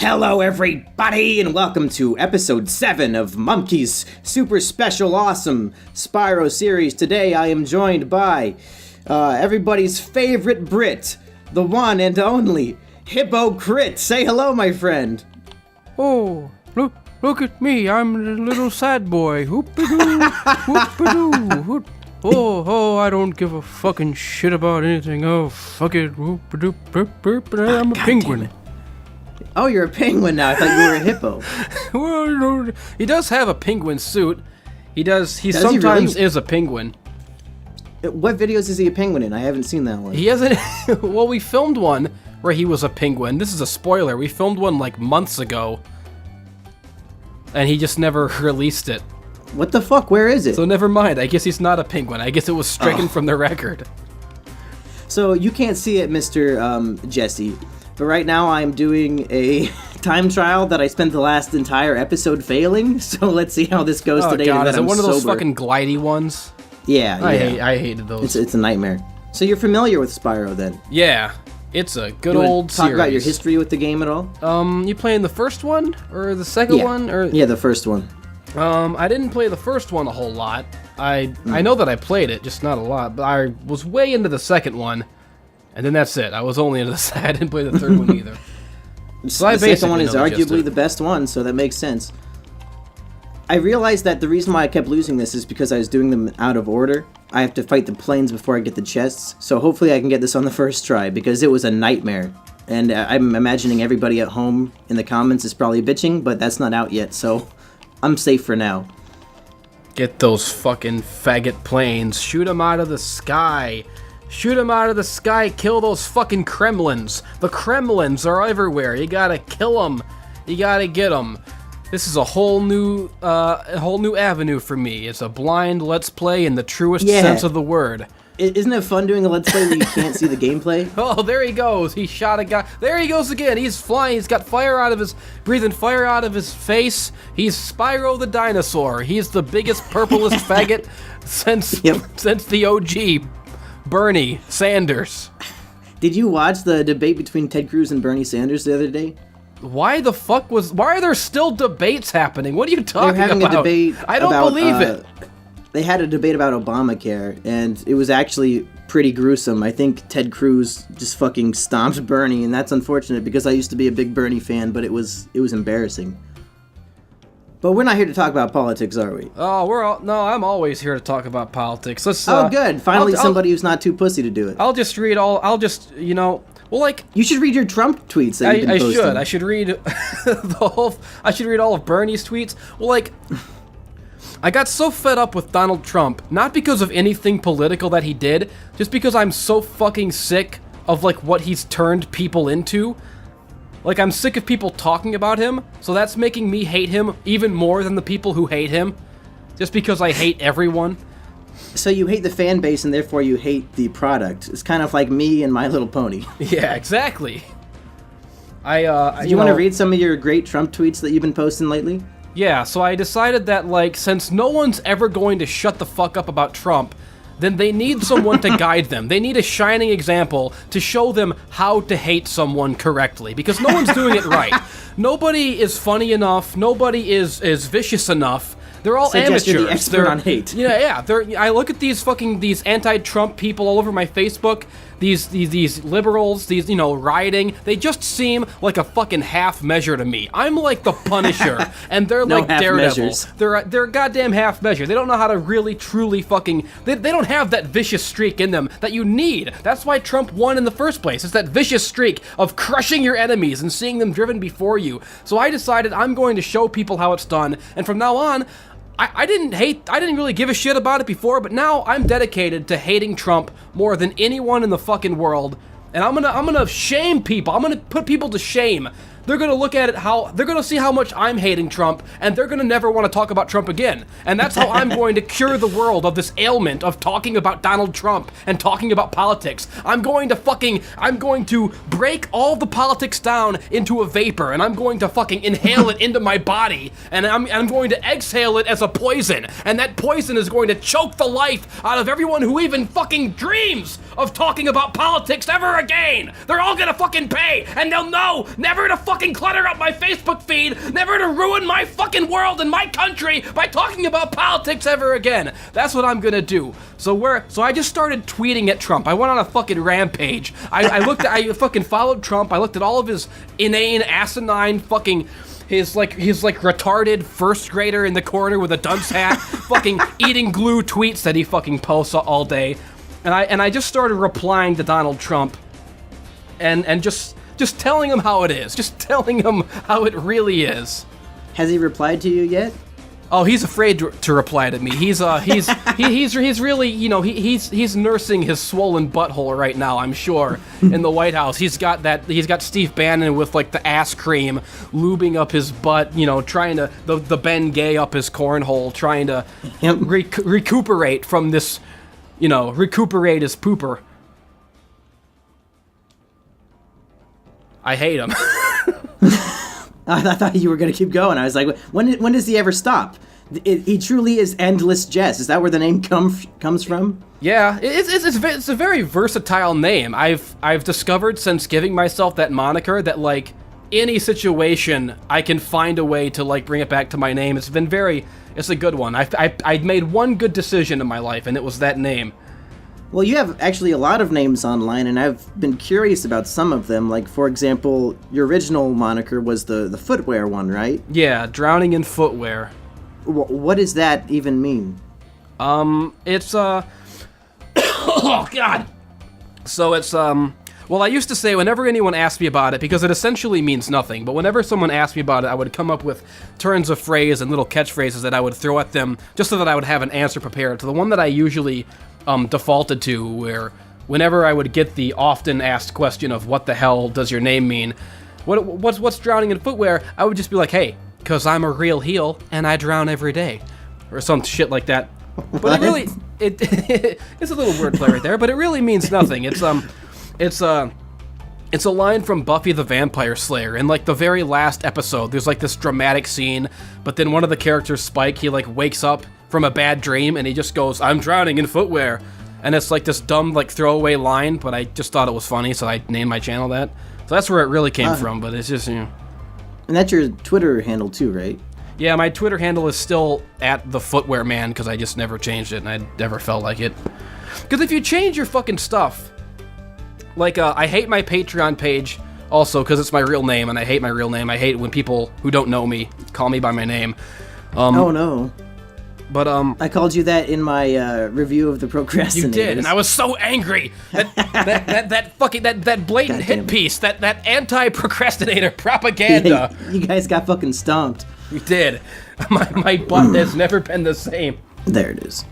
Hello everybody, and welcome to episode 7 of Mumkey's super special awesome Spyro series. Today I am joined by everybody's favorite Brit, the one and only Hypocrite. Say hello, my friend. Oh, look at me, I'm the little sad boy. Hoop-a-doo, hoop-a-doo, hoop. Oh, I don't give a fucking shit about anything. Oh, fuck it. Hoop-a-doo, I'm a penguin. Oh, you're a penguin now. I thought you were a hippo. Well, he does have a penguin suit. He sometimes is a penguin. What videos is he a penguin in? I haven't seen that one. He hasn't. Well, we filmed one where he was a penguin. This is a spoiler. We filmed one like months ago, and he just never released it. What the fuck? Where is it? So never mind. I guess he's not a penguin. I guess it was stricken from the record. So you can't see it, Mr. Jesse. But right now I'm doing a time trial that I spent the last entire episode failing. So let's see how this goes today. God, is it one of those fucking glidey ones? Yeah, I hated those. It's a nightmare. So you're familiar with Spyro then? Yeah, it's a good old series. Talk about your history with the game at all? You playing the first one or the second one? Or yeah, the first one. I didn't play the first one a whole lot. I know that I played it, just not a lot. But I was way into the second one. And then that's it. I was only into the I didn't play the third one either. So the second one is arguably the best one, so that makes sense. I realized that the reason why I kept losing this is because I was doing them out of order. I have to fight the planes before I get the chests, so hopefully I can get this on the first try, because it was a nightmare. And I'm imagining everybody at home in the comments is probably bitching, but that's not out yet, so I'm safe for now. Get those fucking faggot planes. Shoot them out of the sky. Shoot them out of the sky, kill those fucking Kremlins. The Kremlins are everywhere. You gotta kill them. You gotta get them. This is a whole new avenue for me. It's a blind Let's Play in the truest sense of the word. Isn't it fun doing a Let's Play where you can't see the gameplay? Oh, there he goes. He shot a guy. There he goes again. He's flying. He's got breathing fire out of his face. He's Spyro the dinosaur. He's the biggest, purplest faggot since the OG. Bernie Sanders. Did you watch the debate between Ted Cruz and Bernie Sanders the other day? Why are there still debates happening? What are you talking about? They're having a debate. I don't believe it. They had a debate about Obamacare, and it was actually pretty gruesome. I think Ted Cruz just fucking stomped Bernie, and that's unfortunate because I used to be a big Bernie fan, but it was embarrassing. But we're not here to talk about politics, are we? Oh, I'm always here to talk about politics. Oh, good. Finally, somebody who's not too pussy to do it. I'll just read you should read your Trump tweets that you've been posting. I should read I should read all of Bernie's tweets. Well, I got so fed up with Donald Trump, not because of anything political that he did, just because I'm so fucking sick of, what he's turned people into. I'm sick of people talking about him, so that's making me hate him even more than the people who hate him, just because I hate everyone. So you hate the fan base, and therefore you hate the product. It's kind of like me and My Little Pony. Yeah, exactly. Do you want to read some of your great Trump tweets that you've been posting lately? Yeah, so I decided that, since no one's ever going to shut the fuck up about Trump, then they need someone to guide them. They need a shining example to show them how to hate someone correctly, because no one's doing it right. Nobody is funny enough. Nobody is vicious enough. They're all amateurs. You're the expert on hate. Yeah. I look at these anti-Trump people all over my Facebook. These liberals, rioting. They just seem like a fucking half measure to me. I'm like the Punisher, and they're like Daredevil. Measures. They're a goddamn half measure. They don't know how to really, truly fucking. They don't have that vicious streak in them that you need. That's why Trump won in the first place. It's that vicious streak of crushing your enemies and seeing them driven before you. So I decided I'm going to show people how it's done, and from now on, I didn't really give a shit about it before, but now I'm dedicated to hating Trump more than anyone in the fucking world. And I'm gonna shame people. I'm gonna put people to shame. They're gonna look at it they're gonna see how much I'm hating Trump, and they're gonna never want to talk about Trump again. And that's how I'm going to cure the world of this ailment of talking about Donald Trump and talking about politics. I'm going to break all the politics down into a vapor, and I'm going to fucking inhale it into my body, and I'm going to exhale it as a poison, and that poison is going to choke the life out of everyone who even fucking dreams of talking about politics ever again. They're all gonna fucking pay, and they'll know never to fucking fucking clutter up my Facebook feed, never to ruin my fucking world and my country by talking about politics ever again. That's what I'm gonna do. So I just started tweeting at Trump. I went on a fucking rampage. I fucking followed Trump. I looked at all of his inane, asinine fucking his retarded first grader in the corner with a dunce hat, fucking eating glue tweets that he fucking posts all day. And I just started replying to Donald Trump and just telling him how it is. Just telling him how it really is. Has he replied to you yet? Oh, he's afraid to reply to me. He's really, you know, he's nursing his swollen butthole right now, I'm sure, in the White House. He's got Steve Bannon with like the ass cream lubing up his butt, you know, trying to the Ben Gay up his cornhole, trying to recuperate from this, you know, recuperate his pooper. I hate him. I thought you were going to keep going. I was like, when does he ever stop? He truly is Endless Jess. Is that where the name comes from? Yeah, it's a very versatile name. I've discovered since giving myself that moniker that, like, any situation I can find a way to, like, bring it back to my name. It's a good one. I made one good decision in my life, and it was that name. Well, you have actually a lot of names online, and I've been curious about some of them. Like, for example, your original moniker was the footwear one, right? Yeah, drowning in footwear. What does that even mean? It's, oh, God! So it's, well, I used to say whenever anyone asked me about it, because it essentially means nothing, but whenever someone asked me about it, I would come up with turns of phrase and little catchphrases that I would throw at them, just so that I would have an answer prepared. So the one that I usually defaulted to, where whenever I would get the often asked question of what the hell does your name mean, what's drowning in footwear, I would just be like, hey, because I'm a real heel and I drown every day, or some shit like that. But it really, it's a little wordplay right there, but it really means nothing. It's a line from Buffy the Vampire Slayer. In like the very last episode, there's like this dramatic scene, but then one of the characters, Spike, he like wakes up from a bad dream and he just goes, I'm drowning in footwear. And it's like this dumb like throwaway line, but I just thought it was funny, so I named my channel that. So that's where it really came from, but it's just, you know. And that's your Twitter handle too, right? Yeah, my Twitter handle is still at the Footwear Man, because I just never changed it and I never felt like it. Because if you change your fucking stuff, like, I hate my Patreon page also because it's my real name, and I hate my real name. I hate when people who don't know me call me by my name. Oh no. But I called you that in my review of the Procrastinators. You did, and I was so angry that fucking blatant hit piece, that anti-procrastinator propaganda. Yeah, you guys got fucking stomped. You did. My butt has never been the same. There it is.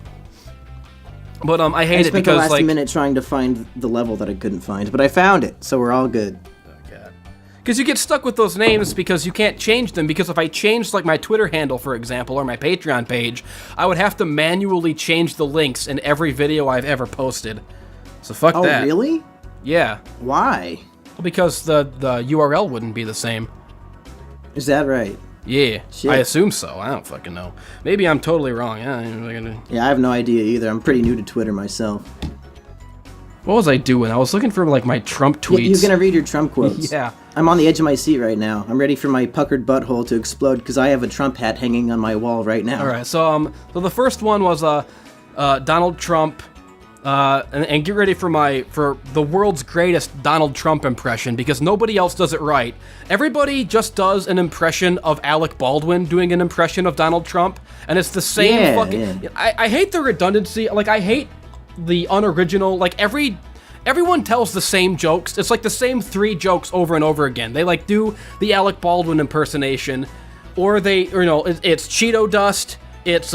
But I hate it because, I spent the last minute trying to find the level that I couldn't find, but I found it, so we're all good. Because you get stuck with those names because you can't change them, because if I changed like my Twitter handle, for example, or my Patreon page, I would have to manually change the links in every video I've ever posted. So fuck that. Oh, really? Yeah. Why? Because the URL wouldn't be the same. Is that right? Yeah. Shit. I assume so. I don't fucking know. Maybe I'm totally wrong. Yeah, I have no idea either. I'm pretty new to Twitter myself. What was I doing? I was looking for like my Trump tweets. You're gonna read your Trump quotes. Yeah. I'm on the edge of my seat right now. I'm ready for my puckered butthole to explode because I have a Trump hat hanging on my wall right now. All right. So the first one was Donald Trump, and get ready for the world's greatest Donald Trump impression, because nobody else does it right. Everybody just does an impression of Alec Baldwin doing an impression of Donald Trump, and it's the same fucking. Yeah. I hate the redundancy. Like, I hate the unoriginal. Like, everyone tells the same jokes. It's like the same 3 jokes over and over again. They like do the Alec Baldwin impersonation, or it's Cheeto dust. It's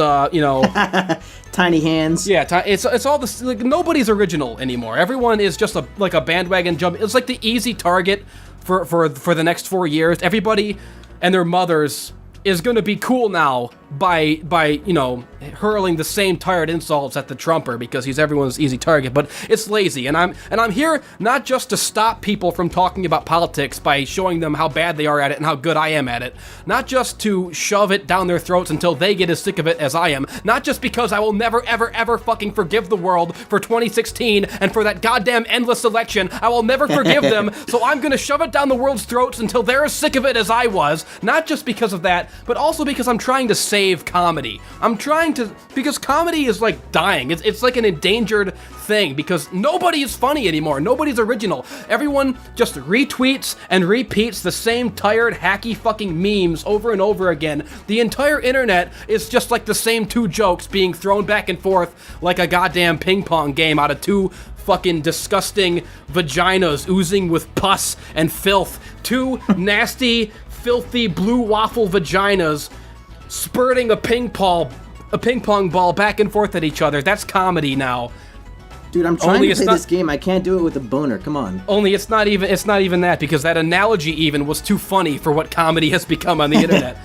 tiny hands. Yeah, it's all this. Like, nobody's original anymore. Everyone is just a bandwagon jump. It's like the easy target for the next 4 years. Everybody and their mothers is going to be cool now by you know, hurling the same tired insults at the Trumper because he's everyone's easy target, but it's lazy. And I'm here not just to stop people from talking about politics by showing them how bad they are at it and how good I am at it, not just to shove it down their throats until they get as sick of it as I am, not just because I will never ever ever fucking forgive the world for 2016 and for that goddamn endless election. I will never forgive them, so I'm gonna shove it down the world's throats until they're as sick of it as I was, not just because of that, but also because I'm trying to save comedy. I'm trying to, because comedy is like dying. It's like an endangered thing because nobody is funny anymore. Nobody's original. Everyone just retweets and repeats the same tired, hacky fucking memes over and over again. The entire internet is just like the same two jokes being thrown back and forth like a goddamn ping pong game out of two fucking disgusting vaginas oozing with pus and filth. Two nasty, filthy blue waffle vaginas spurting a ping pong ball back and forth at each other. That's comedy now. Dude, I'm trying to play this game. I can't do it with a boner. Come on. Only it's not even that, because that analogy even was too funny for what comedy has become on the internet.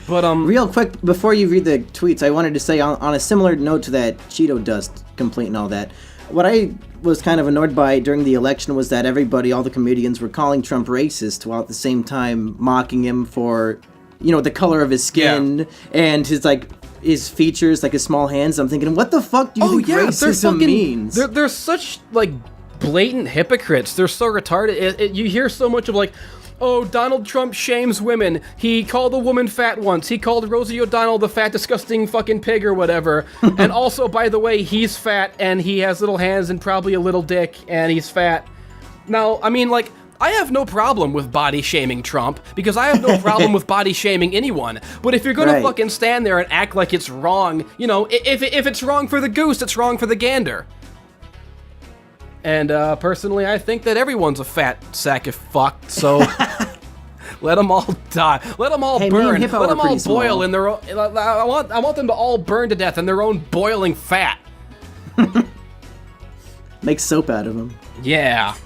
But real quick, before you read the tweets, I wanted to say on a similar note to that Cheeto dust complaint and all that, what I was kind of annoyed by during the election was that everybody, all the comedians, were calling Trump racist while at the same time mocking him for, you know, the color of his skin and his features, like his small hands. I'm thinking, what the fuck do you think racism means? They're such, like, blatant hypocrites. They're so retarded. You hear so much of, like, oh, Donald Trump shames women. He called a woman fat once. He called Rosie O'Donnell the fat, disgusting fucking pig or whatever. And also, by the way, he's fat, and he has little hands and probably a little dick, and he's fat. Now, I mean, like, I have no problem with body shaming Trump, because I have no problem with body shaming anyone. But if you're gonna fucking stand there and act like it's wrong, you know, if it's wrong for the goose, it's wrong for the gander. And personally, I think that everyone's a fat sack of fuck, so let them all die. Let them all burn. Let them all boil in their own... I want them to all burn to death in their own boiling fat. Make soap out of them. Yeah.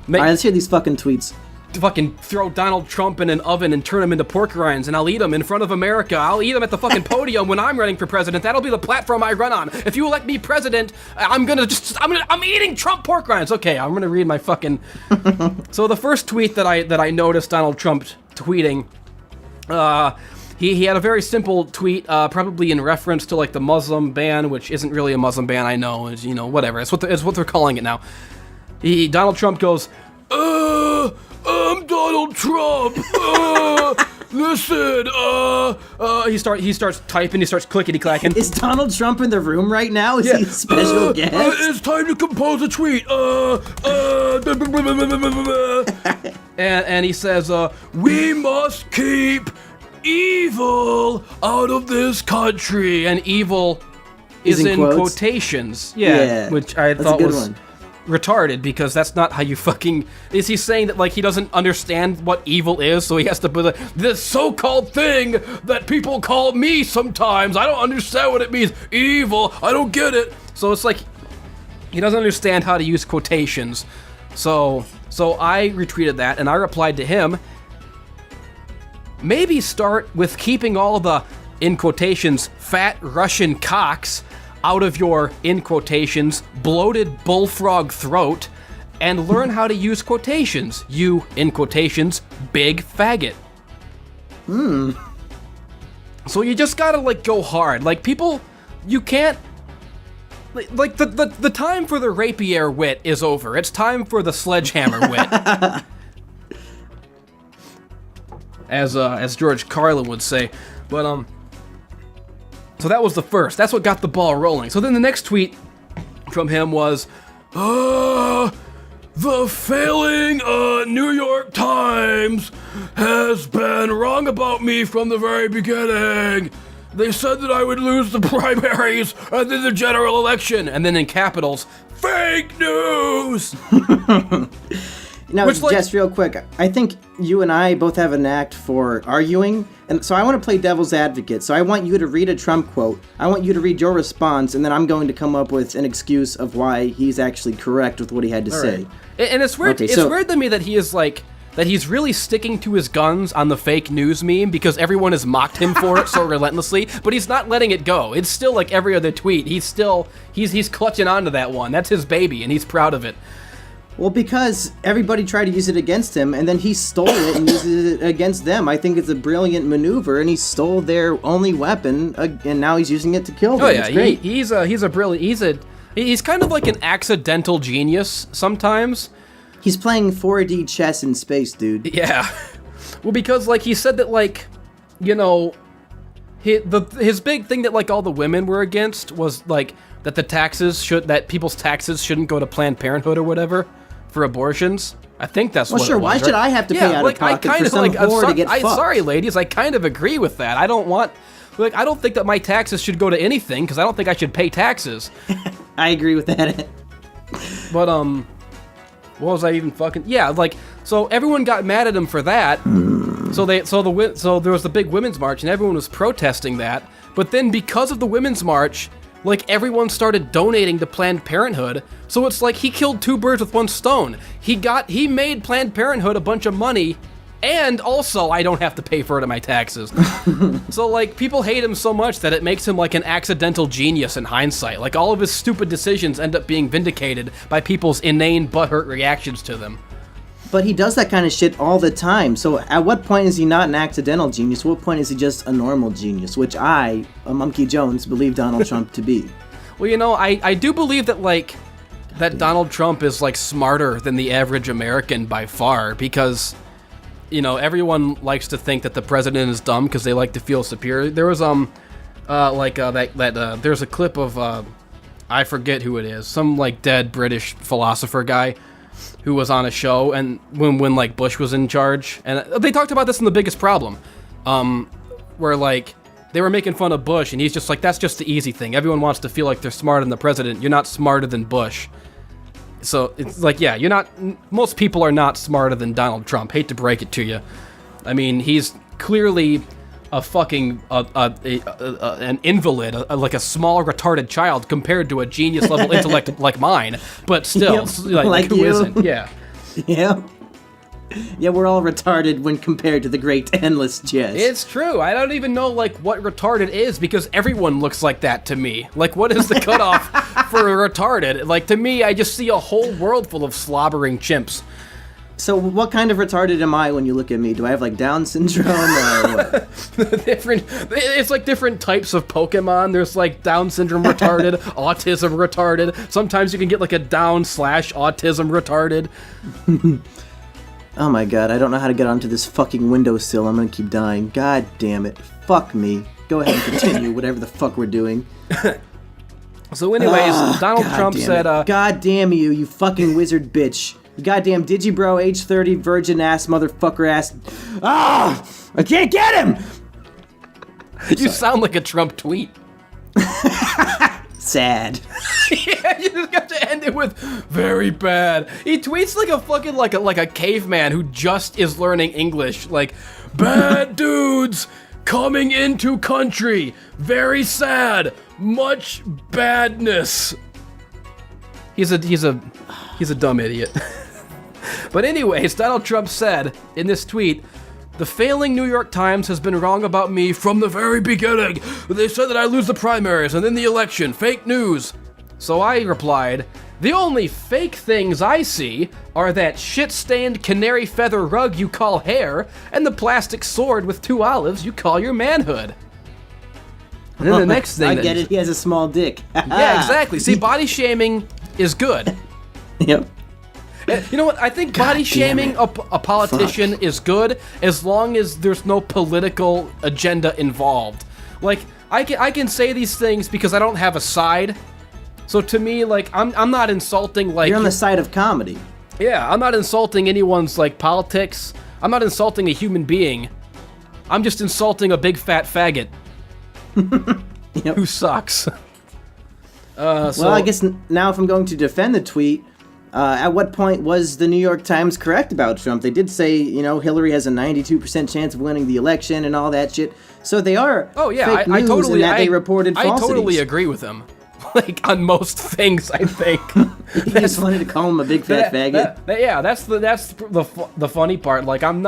Alright, let's hear these fucking tweets. Fucking throw Donald Trump in an oven and turn him into pork rinds, and I'll eat him in front of America. I'll eat him at the fucking podium when I'm running for president. That'll be the platform I run on. If you elect me president, I'm eating Trump pork rinds. Okay, I'm gonna read my fucking... So the first tweet that I noticed Donald Trump tweeting, he had a very simple tweet, probably in reference to like the Muslim ban, which isn't really a Muslim ban, I know, is, you know, whatever. It's what they're calling it now. Donald Trump goes, I'm Donald Trump. Listen, he starts typing, he starts clickety-clacking. Is Donald Trump in the room right now? Is he a special guest? It's time to compose a tweet. And he says, we must keep evil out of this country. And evil is in quotations. Yeah, which I thought was retarded, because that's not how you fucking... Is he saying that, like, he doesn't understand what evil is, so he has to put this so-called thing that people call me sometimes? I don't understand what it means. Evil. I don't get it. So it's like, he doesn't understand how to use quotations. So I retweeted that, and I replied to him, maybe start with keeping all the, in quotations, fat Russian cocks out of your, in quotations, bloated bullfrog throat, and learn how to use quotations, you, in quotations, big faggot. So you just gotta, like, go hard. Like, people, you can't... Like, the time for the rapier wit is over. It's time for the sledgehammer wit. As George Carlin would say. But, so that was the first. That's what got the ball rolling. So then the next tweet from him was, the failing New York Times has been wrong about me from the very beginning. They said that I would lose the primaries and then the general election. And then in capitals, fake news! Now, Jess, real quick, I think you and I both have a knack for arguing, and so I want to play devil's advocate. So I want you to read a Trump quote, I want you to read your response, and then I'm going to come up with an excuse of why he's actually correct with what he had to say. Right. And it's weird. It's weird to me that he is like that he's really sticking to his guns on the fake news meme because everyone has mocked him for it so relentlessly, but he's not letting it go. It's still like every other tweet. He's clutching onto that one. That's his baby, and he's proud of it. Well, because everybody tried to use it against him, and then he stole it and used it against them. I think it's a brilliant maneuver, and he stole their only weapon, and now he's using it to kill them. Oh yeah, it's great. He's kind of like an accidental genius sometimes. He's playing 4D chess in space, dude. Yeah. Well, because, like, he said that, like, you know, his big thing that, like, all the women were against was, like, that people's taxes shouldn't go to Planned Parenthood or whatever for abortions. I think that's what it was. Well, sure, why should I have to pay out of pocket for some whore to get fucked? Sorry, ladies, I kind of agree with that. I don't think that my taxes should go to anything, because I don't think I should pay taxes. I agree with that. But, what was I even fucking... Yeah, like, so everyone got mad at him for that. So there was the big women's march, and everyone was protesting that. But then because of the women's march, like, everyone started donating to Planned Parenthood. So it's like he killed two birds with one stone. He made Planned Parenthood a bunch of money, and also I don't have to pay for it in my taxes. So, like, people hate him so much that it makes him like an accidental genius in hindsight. Like, all of his stupid decisions end up being vindicated by people's inane butthurt reactions to them. But he does that kind of shit all the time. So at what point is he not an accidental genius? What point is he just a normal genius? Which I, a Mumkey Jones, believe Donald Trump to be. Well, you know, I do believe that, like, that Donald Trump is, like, smarter than the average American by far, because, you know, everyone likes to think that the president is dumb because they like to feel superior. There was, there's a clip of, I forget who it is, some, like, dead British philosopher guy who was on a show, and when like Bush was in charge, and they talked about this in The Biggest Problem, where like they were making fun of Bush, and he's just like, that's just the easy thing. Everyone wants to feel like they're smarter than the president. You're not smarter than Bush. So it's like, yeah, most people are not smarter than Donald Trump. Hate to break it to you. I mean, he's clearly a fucking an invalid, like a small retarded child compared to a genius level intellect like mine. But still, yep, like who isn't? Yeah. Yeah. Yeah, we're all retarded when compared to the great endless Jess. It's true. I don't even know like what retarded is, because everyone looks like that to me. Like, what is the cutoff for retarded? Like, to me, I just see a whole world full of slobbering chimps. So what kind of retarded am I when you look at me? Do I have, like, Down syndrome or what? It's like different types of Pokemon. There's, like, Down syndrome retarded, autism retarded. Sometimes you can get, like, a Down/autism retarded. Oh my god, I don't know how to get onto this fucking windowsill. I'm gonna keep dying. God damn it. Fuck me. Go ahead and continue whatever the fuck we're doing. So anyways, Donald Trump said... God damn you, you fucking wizard bitch. Goddamn Digibro, age 30, virgin ass, motherfucker ass. Ah! I can't get him! You sound like a Trump tweet. Sad. Yeah, you just got to end it with very bad. He tweets like a fucking like a caveman who just is learning English. Like, bad dudes coming into country. Very sad. Much badness. He's a dumb idiot. But anyways, Donald Trump said in this tweet, "The failing New York Times has been wrong about me from the very beginning. They said that I lose the primaries and then the election. Fake news." So I replied, "The only fake things I see are that shit-stained canary feather rug you call hair and the plastic sword with 2 olives you call your manhood." And then the next thing... I get it, he has a small dick. Yeah, exactly. See, body shaming is good. Yep. You know what? I think body shaming a politician is good as long as there's no political agenda involved. Like, I can say these things because I don't have a side. So to me, like, I'm not insulting, like... You're on the side of comedy. Yeah, I'm not insulting anyone's, like, politics. I'm not insulting a human being. I'm just insulting a big fat faggot. Yep. Who sucks. Well, I guess now if I'm going to defend the tweet... at what point was the New York Times correct about Trump? They did say, you know, Hillary has a 92% chance of winning the election and all that shit. So they are fake news in that they reported falsities. I totally agree with him. like on most things, I think. You just wanted to call him a big fat faggot. Yeah, that's the funny part. Like, I'm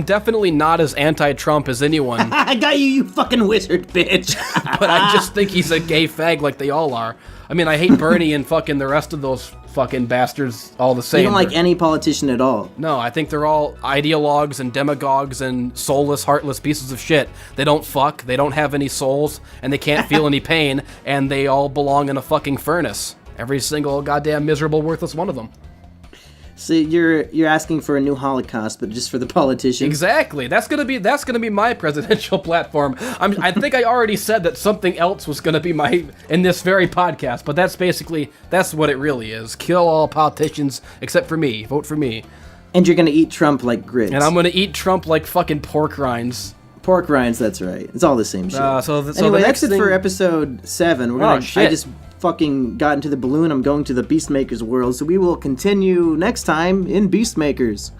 definitely not as anti-Trump as anyone. I got you, you fucking wizard, bitch. But I just think he's a gay fag like they all are. I mean, I hate Bernie and fucking the rest of those fucking bastards all the same. You don't like any politician at all? No, I think they're all ideologues and demagogues and soulless, heartless pieces of shit. They don't fuck, they don't have any souls, and they can't feel any pain, and they all belong in a fucking furnace. Every single goddamn miserable, worthless one of them. So you're asking for a new Holocaust, but just for the politicians. Exactly. That's gonna be my presidential platform. I think I already said that something else was gonna be in this very podcast, but that's what it really is. Kill all politicians except for me. Vote for me. And you're gonna eat Trump like grits. And I'm gonna eat Trump like fucking pork rinds. Pork rinds. That's right. It's all the same shit. Anyway, that's it for episode 7. I just fucking got into the balloon. I'm going to the Beastmakers world, so we will continue next time in Beastmakers.